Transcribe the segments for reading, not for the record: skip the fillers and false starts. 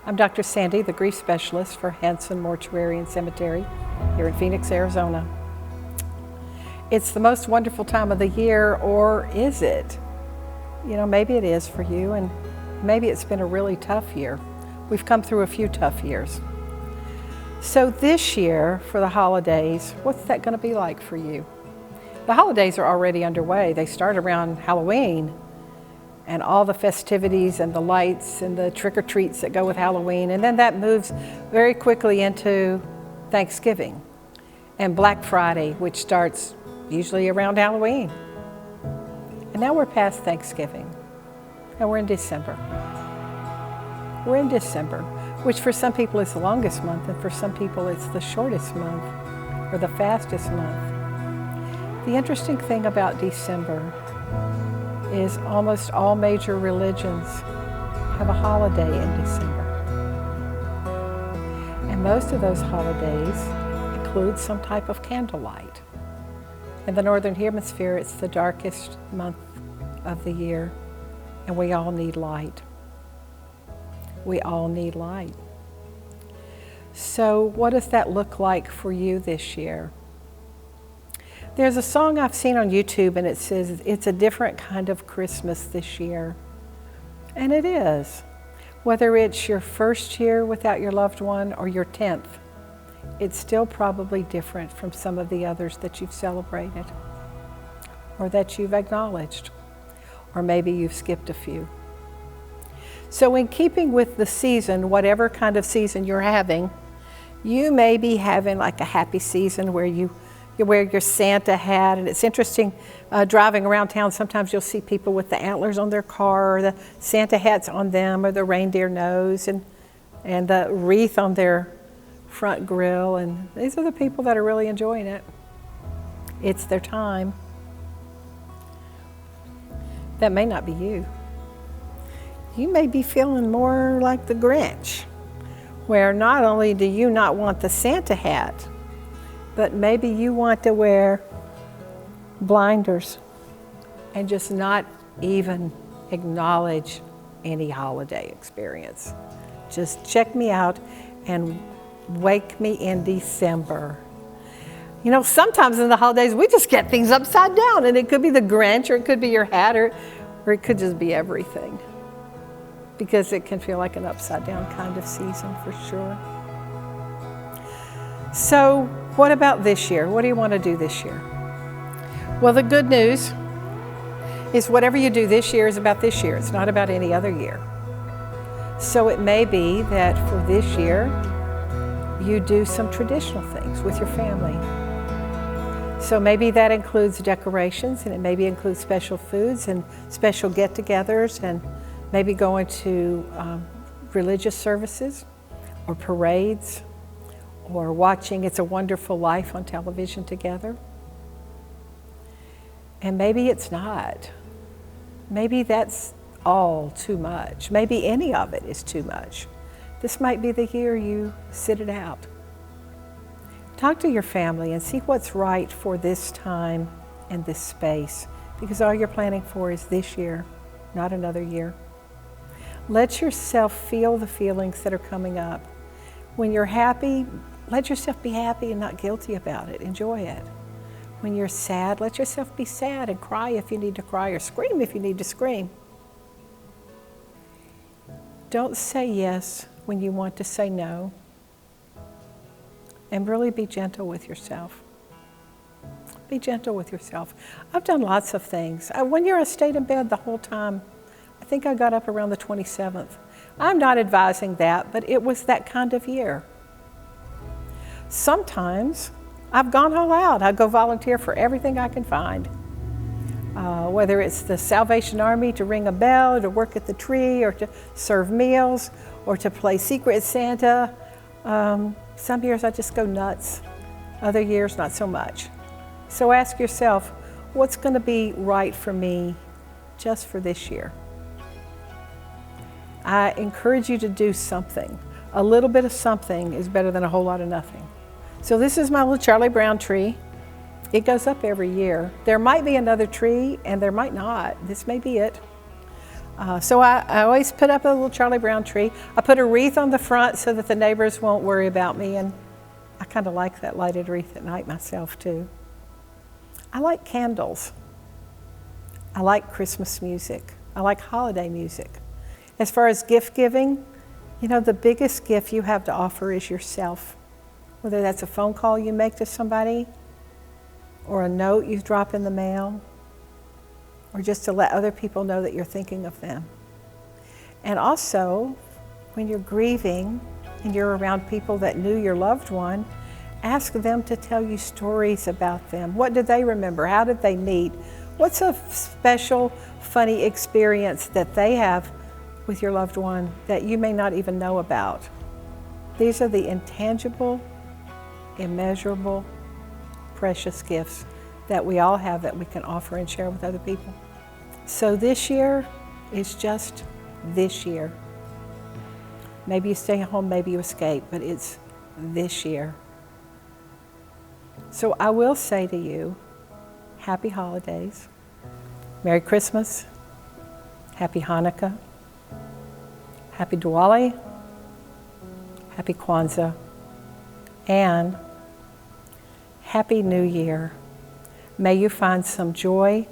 I'm Dr. Sandi, the grief specialist for Hanson Mortuary and Cemetery here in Phoenix, Arizona. It's the most wonderful time of the year, or is it? You know, maybe it is for you, and maybe it's been a really tough year. We've come through a few tough years. So this year, for the holidays, what's that going to be like for you? The holidays are already underway. They start around Halloween, and all the festivities and the lights and the trick-or-treats that go with Halloween. And then that moves very quickly into Thanksgiving and Black Friday, which starts usually around Halloween. And now we're past Thanksgiving, and we're in December. We're in December, which for some people is the longest month, and for some people it's the shortest month or the fastest month. The interesting thing about December is almost all major religions have a holiday in December. And most of those holidays include some type of candlelight. In the Northern Hemisphere, it's the darkest month of the year, and we all need light. We all need light. So what does that look like for you this year? There's a song I've seen on YouTube, and it says, it's a different kind of Christmas this year. And it is. Whether it's your first year without your loved one or your 10th, it's still probably different from some of the others that you've celebrated or that you've acknowledged, or maybe you've skipped a few. So in keeping with the season, whatever kind of season you're having, you may be having like a happy season where you wear your Santa hat. And it's interesting, driving around town, sometimes you'll see people with the antlers on their car, or the Santa hats on them, or the reindeer nose, and the wreath on their front grill. And these are the people that are really enjoying it. It's their time. That may not be you. You may be feeling more like the Grinch, where not only do you not want the Santa hat, but maybe you want to wear blinders and just not even acknowledge any holiday experience. Just check me out and wake me in December. You know, sometimes in the holidays, we just get things upside down, and it could be the Grinch, or it could be your hat, or it could just be everything, because it can feel like an upside down kind of season for sure. So what about this year? What do you want to do this year? Well, the good news is whatever you do this year is about this year. It's not about any other year. So it may be that for this year, you do some traditional things with your family. So maybe that includes decorations, and it maybe includes special foods and special get-togethers, and maybe going to religious services or parades, or watching It's a Wonderful Life on television together. And maybe it's not. Maybe that's all too much. Maybe any of it is too much. This might be the year you sit it out. Talk to your family and see what's right for this time and this space, because all you're planning for is this year, not another year. Let yourself feel the feelings that are coming up. When you're happy, let yourself be happy and not guilty about it. Enjoy it. When you're sad, let yourself be sad and cry if you need to cry, or scream if you need to scream. Don't say yes when you want to say no. And really be gentle with yourself. Be gentle with yourself. I've done lots of things. One year I stayed in bed the whole time. I think I got up around the 27th. I'm not advising that, but it was that kind of year. Sometimes I've gone all out. I go volunteer for everything I can find. Whether it's the Salvation Army to ring a bell, to work at the tree, or to serve meals, or to play Secret Santa. Some years I just go nuts. Other years, not so much. So ask yourself, what's going to be right for me just for this year? I encourage you to do something. A little bit of something is better than a whole lot of nothing. So this is my little Charlie Brown tree. It goes up every year. There might be another tree, and there might not. This may be it. So I always put up a little Charlie Brown tree. I put a wreath on the front so that the neighbors won't worry about me, and I kind of like that lighted wreath at night myself too. I like candles. I like Christmas music. I like holiday music. As far as gift giving, you know, the biggest gift you have to offer is yourself. Whether that's a phone call you make to somebody, or a note you drop in the mail, or just to let other people know that you're thinking of them. And also, when you're grieving and you're around people that knew your loved one, ask them to tell you stories about them. What did they remember? How did they meet? What's a special, funny experience that they have with your loved one that you may not even know about? These are the intangible, immeasurable, precious gifts that we all have that we can offer and share with other people. So this year is just this year. Maybe you stay home, maybe you escape, but it's this year. So I will say to you, happy holidays, Merry Christmas, Happy Hanukkah, Happy Diwali, Happy Kwanzaa, and Happy New Year. May you find some joy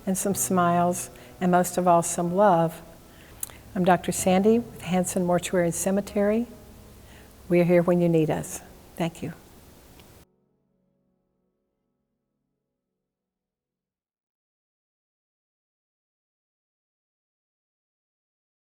and some smiles, and most of all, some love. I'm Dr. Sandi with Hanson Mortuary and Cemetery. We're here when you need us. Thank you.